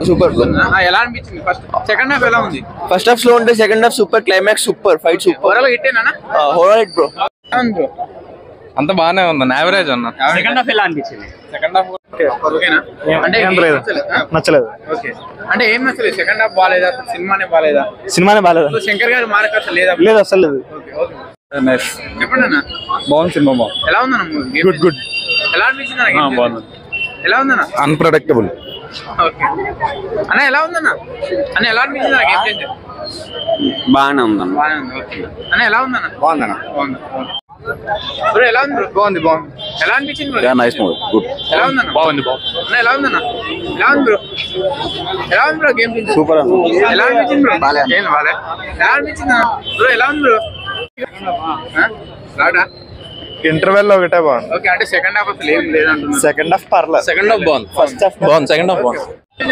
Super ఎలా అనిపించింది first second half ఎలా ఉంది? ఫస్ట్ హాఫ్ స్లో ఉంటే second half super, climax super, fight super. Overall hit ఏనా? Overall hit bro. అంత బాగానే ఉంది, యావరేజ్ అన్న. సెకండ్ హాఫ్ ఎలా అనిపించింది? సెకండ్ హాఫ్ ఓకేనా? అంటే నచ్చలేదు. ఓకే, అంటే ఏం నచ్చలేదు? సెకండ్ హాఫ్ బాగాలేదా? సినిమానే బాగాలేదా? సినిమానే బాగాలేదు. శంకర్ గారి మార్క్ అసలు లేదా? లేదు, అసలు లేదు. చెప్పండి అన్న. బాగుంది సినిమా, బాగుంది. ఎలా ఉందన్న మూవీ? Good good. ఎలా అనిపించింది అన్న? బాగుంది. ఎలా ఉందన్న? అన్ప్రెడిక్టబుల్. ఓకే అన్న, ఎలా ఉందన్న? అన్న ఎలా అనిపించింది నాకు? ఏం చేంజ్? బాగానే ఉందన్న. బాగానే ఉంది. ఓకే అన్న, ఎలా ఉందన్న? బాగుందన్న. బాగుంది బ్రో. ఎలా ఉంది బ్రో? బాగుంది. ఎలా అనిపించింది బ్రో? Nice movie, good. ఎలా ఉందన్న? బాగుంది. అన్న ఎలా ఉందన్న? ఎలా ఉంది బ్రో? ఎలా ఉంది బ్రో? గేమ్ చేంజ్ సూపర్ అన్న. ఎలా అనిపించింది బ్రో? ఏం బాలే. ఎలా అనిపించింది బ్రో? ఎలా ఉంది బ్రో? రాడా? ఇంటర్వెల్ లో ఒకటే బాగుంది. ఓకే, అంటే సెకండ్ హాఫ్ అసలు ఏం లేదంటున్నా. సెకండ్ హాఫ్ పర్లేదు. సెకండ్ హాఫ్ బాగుంది. ఫస్ట్ హాఫ్ బాగుంది. సెకండ్ హాఫ్ బాగుంది.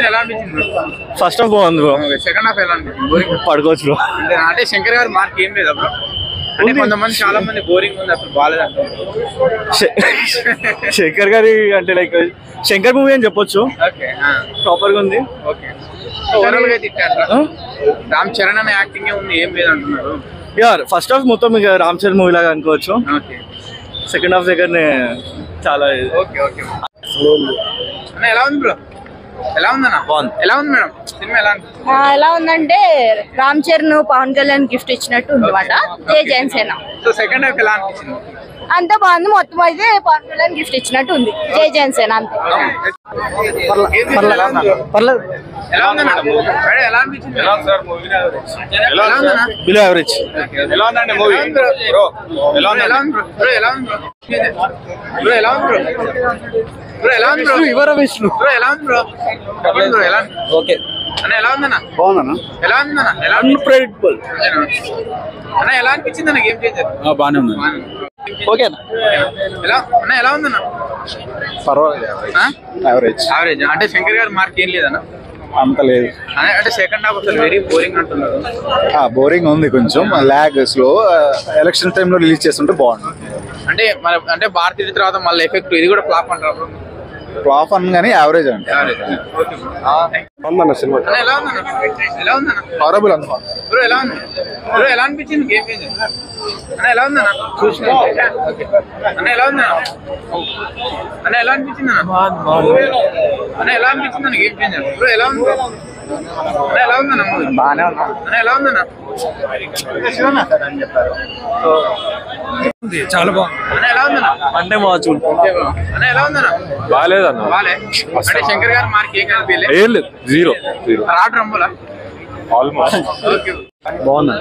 ఎలా అనిపించింది బ్రో? ఫస్ట్ హాఫ్ బాగుంది బ్రో. సెకండ్ హాఫ్ ఎలా అనిపించింది? బోరింగ్ పడుకోవచ్చు బ్రో. అంటే శంకర్ గారి మార్క్ ఏం లేదా బ్రో? అంటే కొంతమంది చాలా మంది బోరింగ్ ఉంది, అసలు బాగాలేదు అంటారు. శంకర్ గారి అంటే లైక్ శంకర్ మూవీ అని చెప్పొచ్చు. ఓకే, ప్రాపర్ గా ఉంది. ఓకే. ఓవరాల్ గా తిట్టారు. రామ్ చరణ్ అనే యాక్టింగ్ ఉంది, ఏం లేదు అంటున్నారు. యార్ ఫస్ట్ హాఫ్ మొత్తం ఇక రామ్ చరణ్ మూవీ లాగా అనుకోవచ్చు. ఓకే, సెకండ్ హాఫ్ దగ్గరనే చాలా. ఓకే ఓకే అన్న, ఎలా ఉంది బ్రో? ఎలా ఉందన్న? బాగుంది. ఎలా ఉంది మేడం సినిమా? ఎలా అనిపించింది? ఎలా ఉందంటే రామ్ చరణ్ పవన్ కళ్యాణ్ గిఫ్ట్ ఇచ్చినట్టు ఉంది మాట. జై జనసేన. సో సెకండ్ హాఫ్ ఎలా అనిపించింది? అంత బాగుంది, మొత్తం అయితే పవన్ కళ్యాణ్ గిఫ్ట్ ఇచ్చినట్టు ఉంది. జై జనసేన అంతే. పర్లేదు. ఎలా ఉందన్న? ఎలా అనిపించింది? ఎలా ఉందన్న? Below average. ఎలా ఉందండి మూవీ? బ్రో ఎలా ఉంది? ఎలా ఉంది బ్రో? ఎలా ఉంది బ్రో? ఎలా ఉంది బ్రో? బ్రో ఎలా ఉంది బ్రో? ఇవర విష్ణు. బ్రో ఎలా ఉంది బ్రో? చెప్పండి బ్రో, ఎలా ఉంది? ఓకే అన్న ఎలా ఉందన్న? బాగుందన్న. ఎలా ఉందన్న? ఎలా అన్ప్రెడిక్టబుల్. అన్న ఎలా అనిపించింది అన్న? గేమ్ చేంజర్ బాగానే ఉంది. ఓకే అన్న. ఎలా అన్న? ఎలా ఉందన్న? పర్వాలేదు. యావరేజ్. యావరేజ్. అంటే శంకర్ గారి మార్క్ ఏం లేదన్న? అంత లేదు. అంటే సెకండ్ హాఫ్ అసలు వెరీ బోరింగ్ అంటున్నారు. బోరింగ్ ఉంది, కొంచెం లాగ్, స్లో. ఎలక్షన్ టైంలో రిలీజ్ చేస్తుంటే బాగుంది. అంటే మన అంటే భారతీయ తర్వాత మళ్ళీ ఎఫెక్ట్ ఇది కూడా ఫ్లాప్ అంటారు. ఫ్లాప్ అని కానీ యావరేజ్ అంటే. సినిమా ఎలా ఉందన్న? ఎలా ఉందన్న? హారబుల్ అనుకో బ్రో. ఎలా ఉంది బ్రో? ఎలా అనిపించింది గేమ్ చేంజర్? అన్న ఎలా ఉందన్న? అన్న ఎలా ఉందన్న? అన్న ఎలా అనిపించింది అన్న? అన్న ఎలా అనిపించింది అన్న గేమ్ చేంజర్? బ్రో ఎలా ఉంది? అన్న ఎలా ఉందన్న? బాగానే ఉన్నా. అన్న ఎలా ఉందన్న? చాలా బాగుంది. అన్న ఎలా ఉందన్న? అంటే బాగా అన్న ఎలా ఉందన్న? బాగాలేదన్న. బాలే. అంటే శంకర్ గారి మార్క్ ఏం కనిపించలేదు. ఏం లేదు, జీరో. రాడ్ రంబోలా ఆల్మోస్ట్. ఓకే, బాగుంది.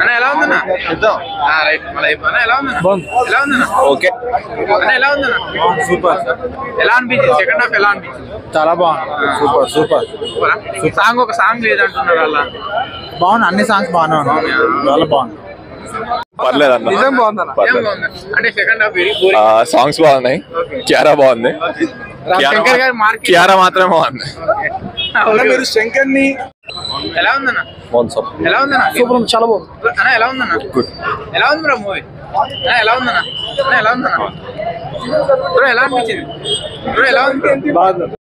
అన్న ఎలా ఉందన్న? రైట్. మళ్ళీ అన్న ఎలా ఉందన్న? ఎలా ఉందన్న? ఓకే అన్న ఎలా ఉందన్న? సూపర్. ఎలా అనిపించింది? సెకండ్ హాఫ్ ఎలా అనిపించింది? చాలా బాగుంది. సూపర్. సాంగ్ ఒక సాంగ్ లేదంటున్నారు అలా. బాగుంది. అన్ని సాంగ్స్ బాగానే ఉన్నాయి. చాలా బాగుంది. పర్లేదన్న. నిజం బాగుందన్న. ఏం బాగుంది? అంటే second half very boring. Songs బాగున్నాయి. కియారా బాగుంది. శంకర్ గారి మార్క్ కియారా మాత్రమే బాగుంది. మీరు శంకర్ ని ఎలా ఉందన్న? ఎలా ఉందన్న? సూపర్, చాలా బాగుంది. అన్న ఎలా ఉందన్న? ఎలా ఉంది బ్రో మూవీ? ఎలా ఉందన్న? ఎలా ఉందన్న? బ్రో ఎలా అనిపించింది? బ్రో ఎలా ఉంది? బాగుంది.